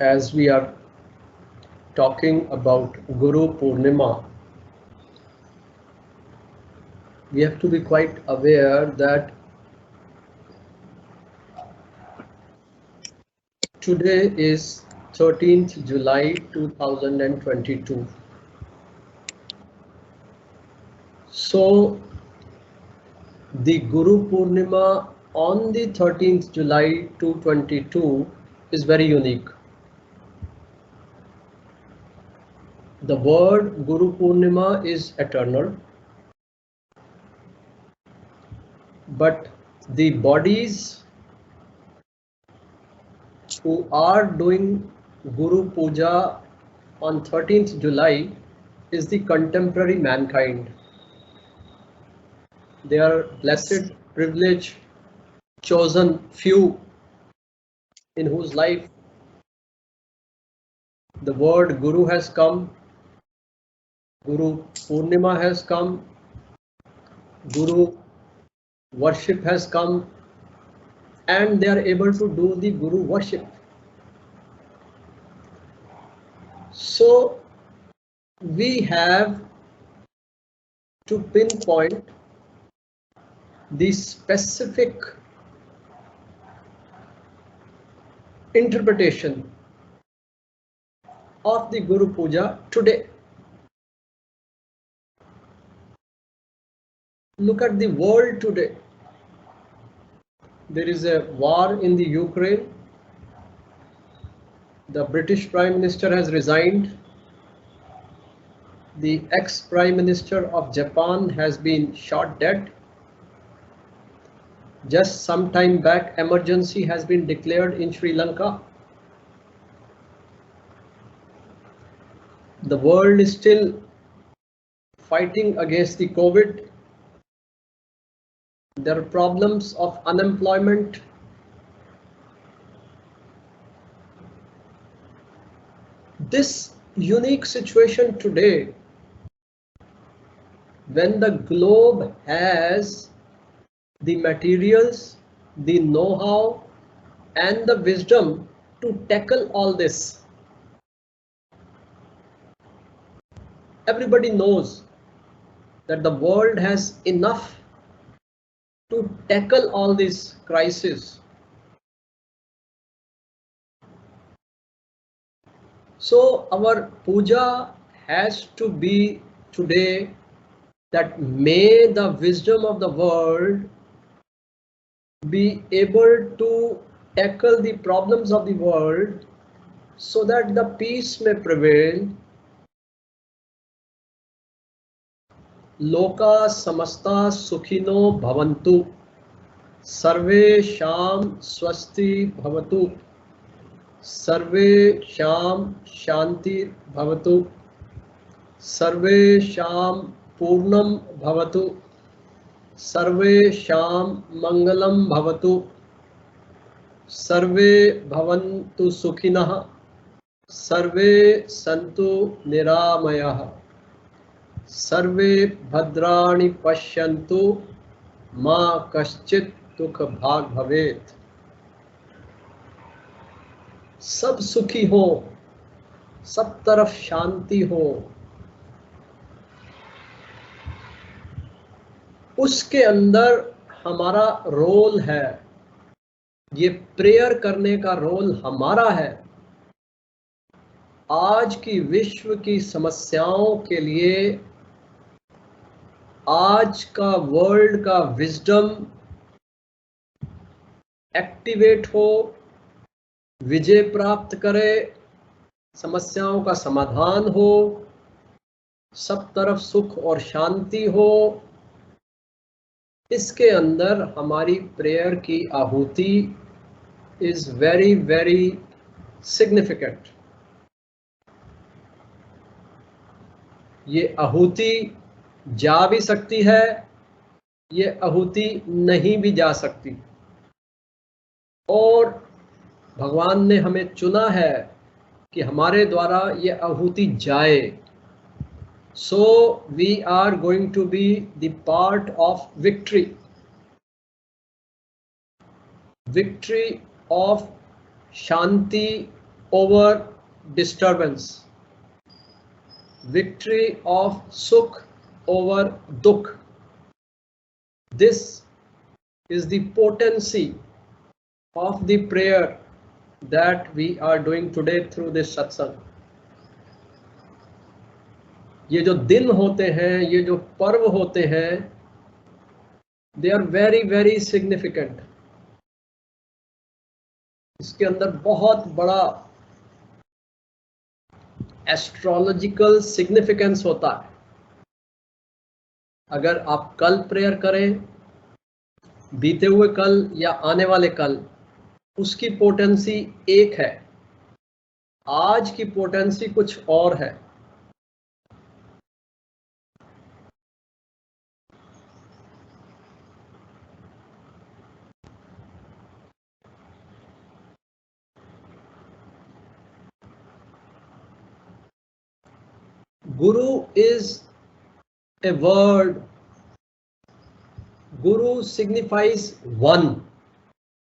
as we are talking about Guru Purnima, we have to be quite aware that today is 13th July 2022. So the Guru Purnima on the 13th July 2022 is very unique. The word Guru Purnima is eternal, but the bodies who are doing Guru Puja on 13th July is the contemporary mankind. They are blessed, privileged, chosen few in whose life the word Guru has come, Guru Purnima has come, Guru worship has come, and they are able to do the Guru worship. So we have to pinpoint the specific interpretation of the Guru Puja today. Look at the world today. There is a war in the Ukraine. The British Prime Minister has resigned. The ex-Prime Minister of Japan has been shot dead. Just some time back, emergency has been declared in Sri Lanka. The world is still fighting against the COVID. There are problems of unemployment. This unique situation today, when the globe has the materials, the know-how, and the wisdom to tackle all this. Everybody knows that the world has enough to tackle all these crises. So our puja has to be today that may the wisdom of the world be able to tackle the problems of the world so that the peace may prevail. Loka samasta sukhino bhavantu, sarve sham swasti bhavatu, sarve sham shanti bhavatu, sarve sham purnam bhavatu, सर्वे शाम मंगलम भवतु, सर्वे भवन्तु सुखिनः, सर्वे सन्तु निरामयाः, सर्वे भद्राणि पश्यन्तु, मा कश्चित् दुःख भाग् भवेत्। सब सुखी हो, सब तरफ शांति हो, उसके अंदर हमारा रोल है। ये प्रेयर करने का रोल हमारा है। आज की विश्व की समस्याओं के लिए आज का वर्ल्ड का विजडम एक्टिवेट हो, विजय प्राप्त करे, समस्याओं का समाधान हो, सब तरफ सुख और शांति हो। इसके अंदर हमारी प्रेयर की आहुति इज वेरी वेरी सिग्निफिकेंट। ये आहुति जा भी सकती है, ये आहुति नहीं भी जा सकती, और भगवान ने हमें चुना है कि हमारे द्वारा ये आहुति जाए। So we are going to be the part of victory of shanti over disturbance, victory of sukh over dukh. This is the potency of the prayer that we are doing today through this satsang. ये जो दिन होते हैं, ये जो पर्व होते हैं, they are very very significant. इसके अंदर बहुत बड़ा एस्ट्रोलॉजिकल सिग्निफिकेंस होता है. अगर आप कल प्रेयर करें, बीते हुए कल या आने वाले कल, उसकी पोटेंसी एक है. आज की पोटेंसी कुछ और है. Guru is a word. Guru signifies one.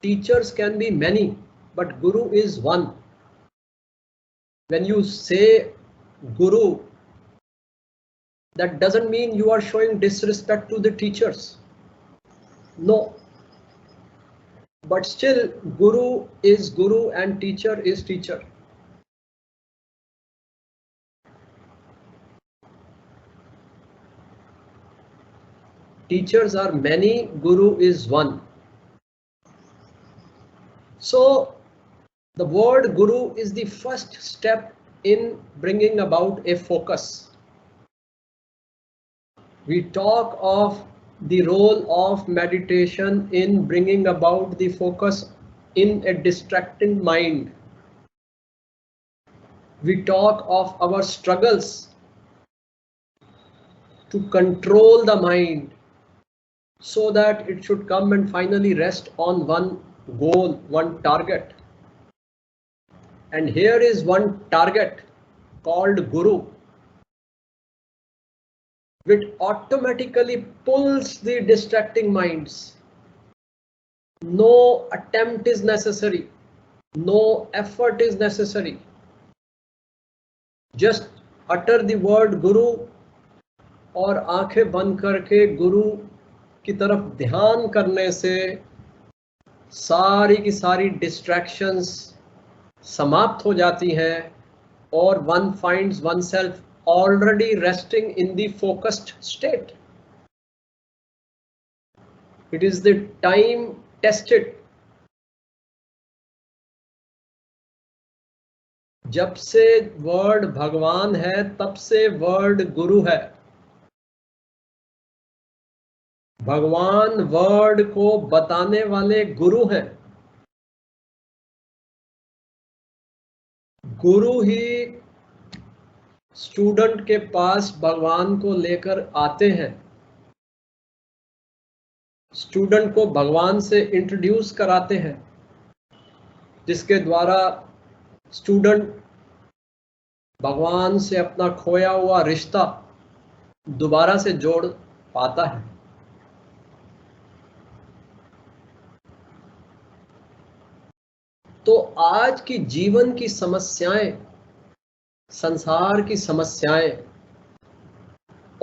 Teachers can be many, but Guru is one. When you say Guru, that doesn't mean you are showing disrespect to the teachers. No. But still, Guru is Guru and teacher is teacher. Teachers are many, Guru is one. So, the word Guru is the first step in bringing about a focus. We talk of the role of meditation in bringing about the focus in a distracting mind. We talk of our struggles to control the mind so that it should come and finally rest on one goal, one target. And here is one target called Guru, which automatically pulls the distracting minds. No attempt is necessary, no effort is necessary. Just utter the word Guru और आंखें बंद करके गुरु की तरफ ध्यान करने से सारी की सारी डिस्ट्रैक्शंस समाप्त हो जाती हैं और one finds oneself already resting in the focused state. It is the time tested. जब से वर्ड भगवान है तब से वर्ड गुरु है. भगवान वर्ड को बताने वाले गुरु हैं. गुरु ही स्टूडेंट के पास भगवान को लेकर आते हैं. स्टूडेंट को भगवान से इंट्रोड्यूस कराते हैं, जिसके द्वारा स्टूडेंट भगवान से अपना खोया हुआ रिश्ता दोबारा से जोड़ पाता है. तो आज की जीवन की समस्याएं, संसार की समस्याएं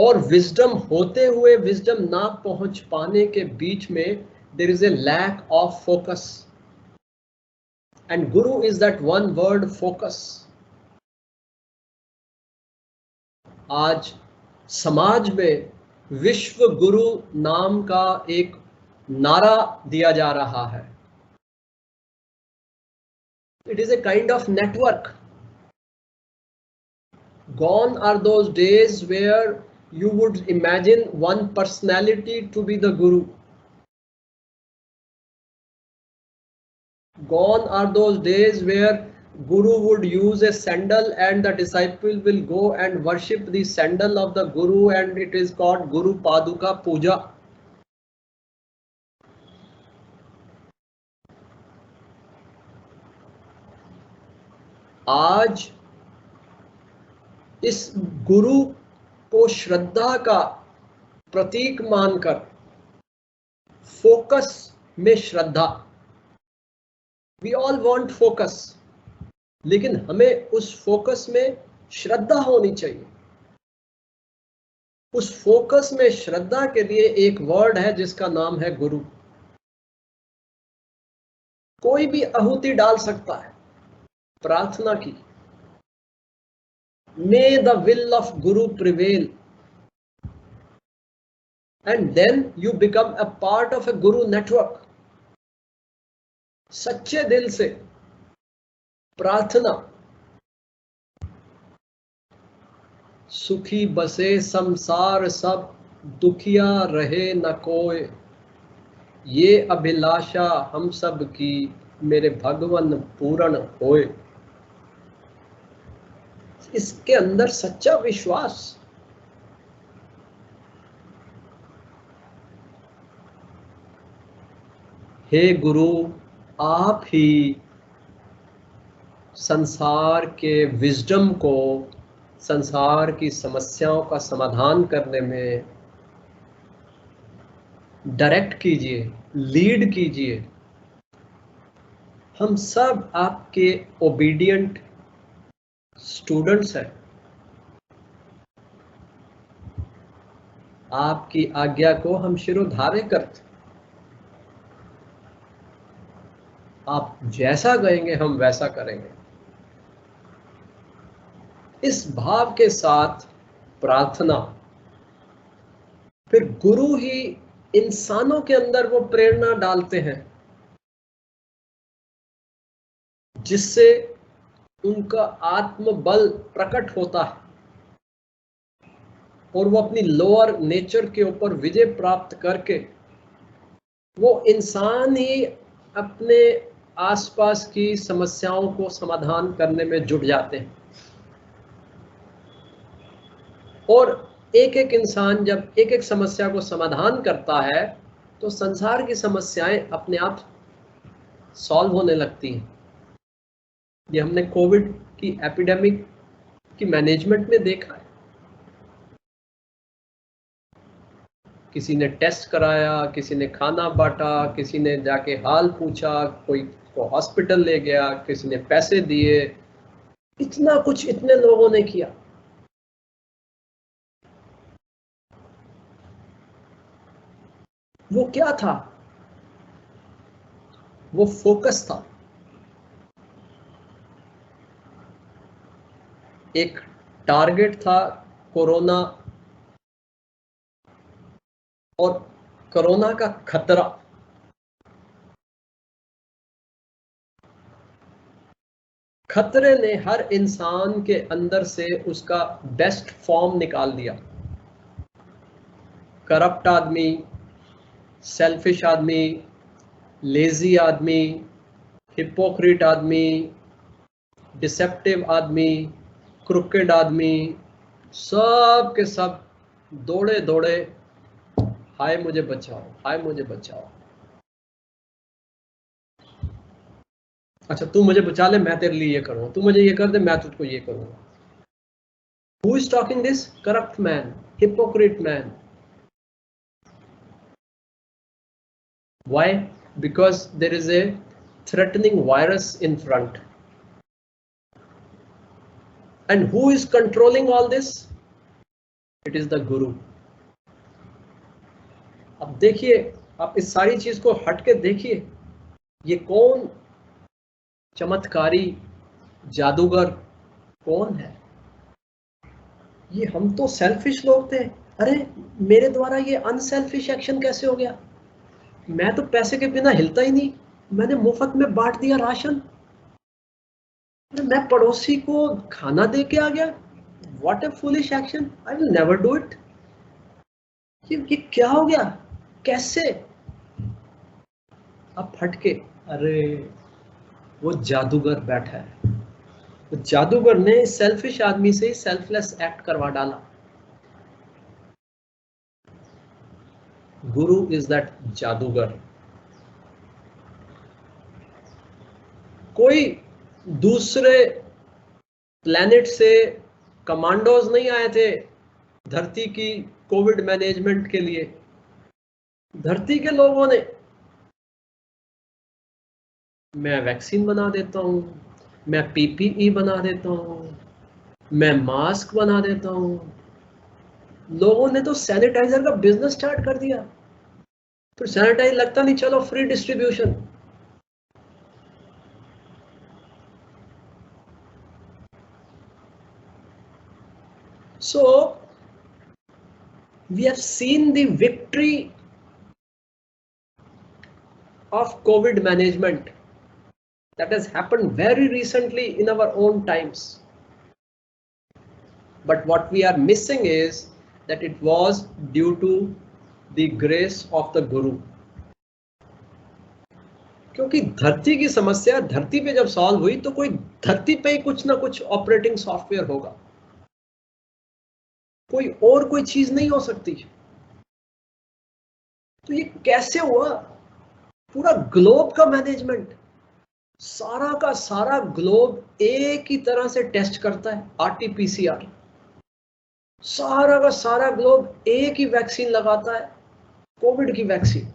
और विजडम होते हुए विजडम ना पहुंच पाने के बीच में there is a lack of focus, and guru is that one word focus. आज समाज में विश्व गुरु नाम का एक नारा दिया जा रहा है. It is a kind of network. Gone are those days where you would imagine one personality to be the guru. Gone are those days where guru would use a sandal and the disciple will go and worship the sandal of the guru, and it is called Guru Paduka Puja. आज इस गुरु को श्रद्धा का प्रतीक मानकर focus में श्रद्धा. We all want focus. लेकिन हमें उस फोकस में श्रद्धा होनी चाहिए। उस फोकस में श्रद्धा के लिए एक वर्ड है जिसका नाम है गुरु। कोई भी आहुति डाल सकता है प्रार्थना की। May the will of guru prevail, and then you become a part of a guru network. सच्चे दिल से प्रार्थना, सुखी बसे संसार सब, दुखिया रहे न कोय, ये अभिलाषा हम सब की, मेरे भगवन पूर्ण होए। इसके अंदर सच्चा विश्वास। हे गुरु, आप ही संसार के विजडम को, संसार की समस्याओं का समाधान करने में डायरेक्ट कीजिए, लीड कीजिए। हम सब आपके ओबीडिएंट स्टूडेंट्स हैं। आपकी आज्ञा को हम शिरोधार्य करते। आप जैसा कहेंगे हम वैसा करेंगे। इस भाव के साथ प्रार्थना, फिर गुरु ही इंसानों के अंदर वो प्रेरणा डालते हैं जिससे उनका आत्मबल प्रकट होता है और वो अपनी लोअर नेचर के ऊपर विजय प्राप्त करके वो इंसान ही अपने आसपास की समस्याओं को समाधान करने में जुट जाते हैं। और एक एक इंसान जब एक एक समस्या को समाधान करता है तो संसार की समस्याएं अपने आप सॉल्व होने लगती हैं। ये हमने कोविड की एपिडेमिक की मैनेजमेंट में देखा है। किसी ने टेस्ट कराया, किसी ने खाना बांटा, किसी ने जाके हाल पूछा, कोई को हॉस्पिटल ले गया, किसी ने पैसे दिए, इतना कुछ इतने लोगों ने किया। वो क्या था? वो फोकस था। एक टारगेट था कोरोना और कोरोना का खतरा। खतरे ने हर इंसान के अंदर से उसका बेस्ट फॉर्म निकाल दिया। करप्ट आदमी, सेल्फिश आदमी, लेजी आदमी, हिपोक्रेट आदमी, डिसेप्टिव आदमी, क्रुकेड आदमी, सब के सब दौड़े दौड़े, हाय मुझे बचाओ, हाय मुझे बचाओ। अच्छा तू मुझे बचा ले, मैं तेरे लिए ये करूंगा, तू मुझे ये कर दे, मैं तुझको ये करूंगा। Who is talking this? Corrupt man, hypocrite man. Why? Because there is a threatening virus in front. And who is controlling all this? It is the Guru. अब देखिए, आप इस सारी चीज को हट के देखिए, ये कौन चमत्कारी जादूगर कौन है? ये हम तो सेल्फिश लोग थे। अरे मेरे द्वारा ये अनसेल्फिश एक्शन कैसे हो गया? मैं तो पैसे के बिना हिलता ही नहीं, मैंने मुफ्त में बांट दिया राशन। मैं पड़ोसी को खाना दे के आ गया। What A foolish action, I will never do it. ये क्या हो गया? कैसे? अब हटके, अरे वो जादूगर बैठा है। तो जादूगर ने सेल्फिश आदमी से सेल्फलेस एक्ट करवा डाला। गुरु इज दैट जादूगर। कोई दूसरे प्लैनेट से कमांडोज नहीं आए थे धरती की कोविड मैनेजमेंट के लिए। धरती के लोगों ने, मैं वैक्सीन बना देता हूं, मैं पीपीई बना देता हूँ, मैं मास्क बना देता हूँ। लोगों ने तो सैनिटाइजर का बिजनेस स्टार्ट कर दिया, फिर सैनिटाइजर लगता नहीं, चलो free distribution. So we have seen the victory of COVID management that has happened very recently in our own times. But what we are missing is that it was due to the grace of the Guru. क्योंकि धरती की समस्या धरती पे जब solve हुई तो कोई धरती पे ही कुछ ना कुछ ऑपरेटिंग सॉफ्टवेयर होगा, कोई और कोई चीज नहीं हो सकती। तो ये कैसे हुआ? पूरा ग्लोब का मैनेजमेंट, सारा का सारा ग्लोब एक ही तरह से टेस्ट करता है, आरटीपीसीआर। सारा का सारा ग्लोब एक ही वैक्सीन लगाता है, कोविड की वैक्सीन।